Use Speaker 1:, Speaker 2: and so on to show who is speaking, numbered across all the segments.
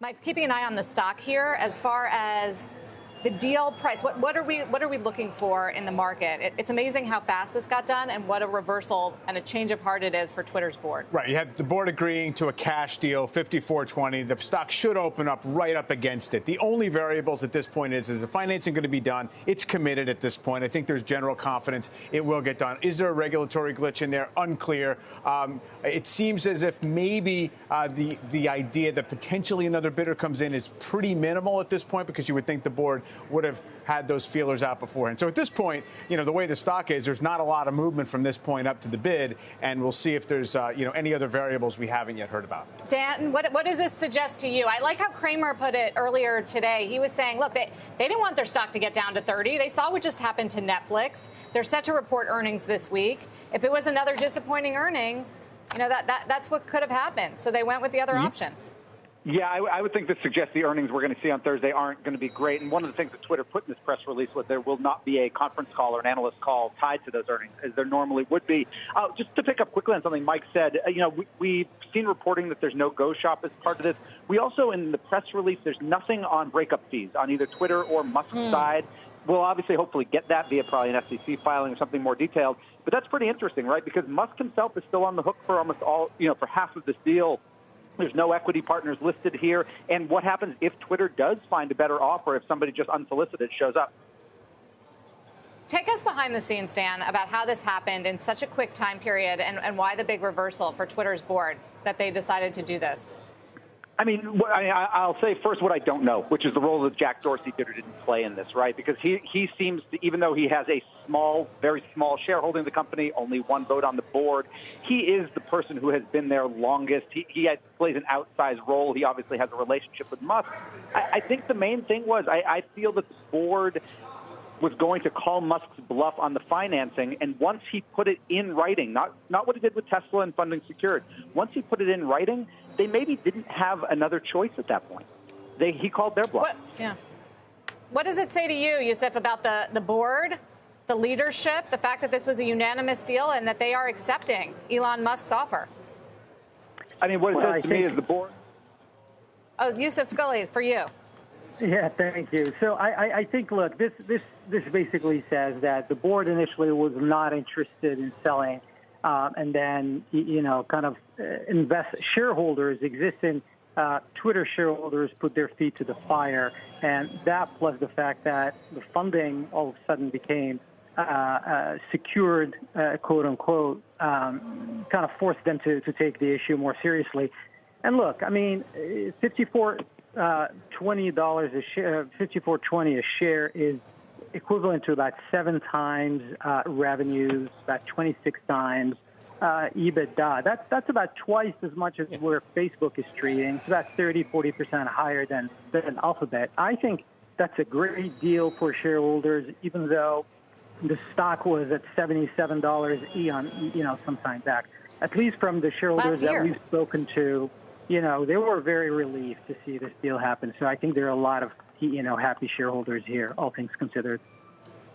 Speaker 1: Mike, keeping an eye on the stock here as far as the deal price. What are we looking for in the market? It's amazing how fast this got done and what a reversal and a change of heart it is for Twitter's board.
Speaker 2: Right. You have the board agreeing to a cash deal, $54.20. The stock should open up right up against it. The only variables at this point is the financing going to be done? It's committed at this point. I think there's general confidence it will get done. Is there a regulatory glitch in there? Unclear. It seems as if maybe the idea that potentially another bidder comes in is pretty minimal at this point, because you would think the board would have had those feelers out beforehand. So at this point, the way the stock is, there's not a lot of movement from this point up to the bid, and we'll see if there's any other variables we haven't yet heard about.
Speaker 1: Dan, what does this suggest to you? I like how Kramer put it earlier today. He was saying, look, they didn't want their stock to get down to 30. They saw what just happened to Netflix. They're set to report earnings this week. If it was another disappointing earnings, that's what could have happened. So they went with the other option.
Speaker 3: Yeah, I would think this suggests the earnings we're going to see on Thursday aren't going to be great. And one of the things that Twitter put in this press release was there will not be a conference call or an analyst call tied to those earnings, as there normally would be. Just to pick up quickly on something Mike said, we've seen reporting that there's no go shop as part of this. We also, in the press release, there's nothing on breakup fees on either Twitter or Musk's side. We'll obviously hopefully get that via probably an SEC filing or something more detailed. But that's pretty interesting, right? Because Musk himself is still on the hook for almost all, for half of this deal. There's no equity partners listed here. And what happens if Twitter does find a better offer, if somebody just unsolicited shows up?
Speaker 1: Take us behind the scenes, Dan, about how this happened in such a quick time period and why the big reversal for Twitter's board that they decided to do this.
Speaker 3: I'll say first what I don't know, which is the role that Jack Dorsey did or didn't play in this, right? Because he seems to, even though he has a very small shareholding in the company, only one vote on the board, he is the person who has been there longest. He plays an outsized role. He obviously has a relationship with Musk. I think the main thing was I feel that the board was going to call Musk's bluff on the financing, and once he put it in writing, not what he did with Tesla and funding secured, once he put it in writing, they maybe didn't have another choice at that point. He called their bluff.
Speaker 1: What does it say to you, Yusuf, about the board, the leadership, the fact that this was a unanimous deal and that they are accepting Elon Musk's offer?
Speaker 3: What it says to me is the board.
Speaker 1: Oh, Yusuf Scully, for you.
Speaker 4: Yeah, thank you. So I think, look, this basically says that the board initially was not interested in selling, and then, shareholders, existing Twitter shareholders put their feet to the fire. And that, plus the fact that the funding all of a sudden became secured, quote unquote, kind of forced them to take the issue more seriously. And look, $54.20 a share, $54.20 a share is equivalent to about 7 times revenues, about 26 times EBITDA. That's about twice as much as where Facebook is trading. It's about 40% higher than Alphabet. I think that's a great deal for shareholders, even though the stock was at $77 some time back. At least from the shareholders that we've spoken to, they were very relieved to see this deal happen. So I think there are a lot of, happy shareholders here, all things considered.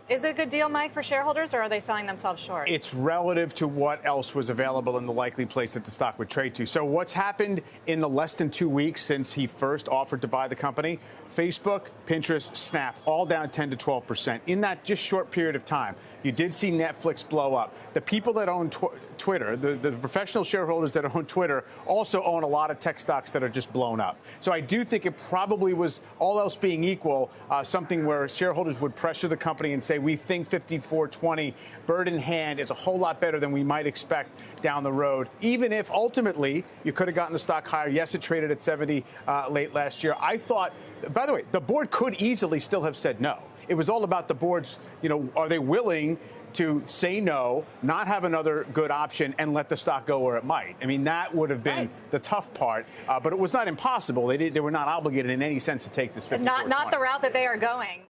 Speaker 1: Is it a good deal, Mike, for shareholders, or are they selling themselves short?
Speaker 2: It's relative to what else was available in the likely place that the stock would trade to. So what's happened in the less than 2 weeks since he first offered to buy the company? Facebook, Pinterest, Snap, all down 10 to 12%. In that just short period of time, you did see Netflix blow up. The people that own Twitter, the professional shareholders that own Twitter, also own a lot of tech stocks that are just blown up. So I do think it probably was, all else being equal, something where shareholders would pressure the company and say, we think $54.20 bird in hand is a whole lot better than we might expect down the road. Even if ultimately you could have gotten the stock higher. Yes, it traded at 70 late last year. I thought, by the way, the board could easily still have said no. It was all about the board's, are they willing to say no, not have another good option, and let the stock go where it might? That would have been the tough part, but it was not impossible. They were not obligated in any sense to take this $54.20.
Speaker 1: Not the route that they are going.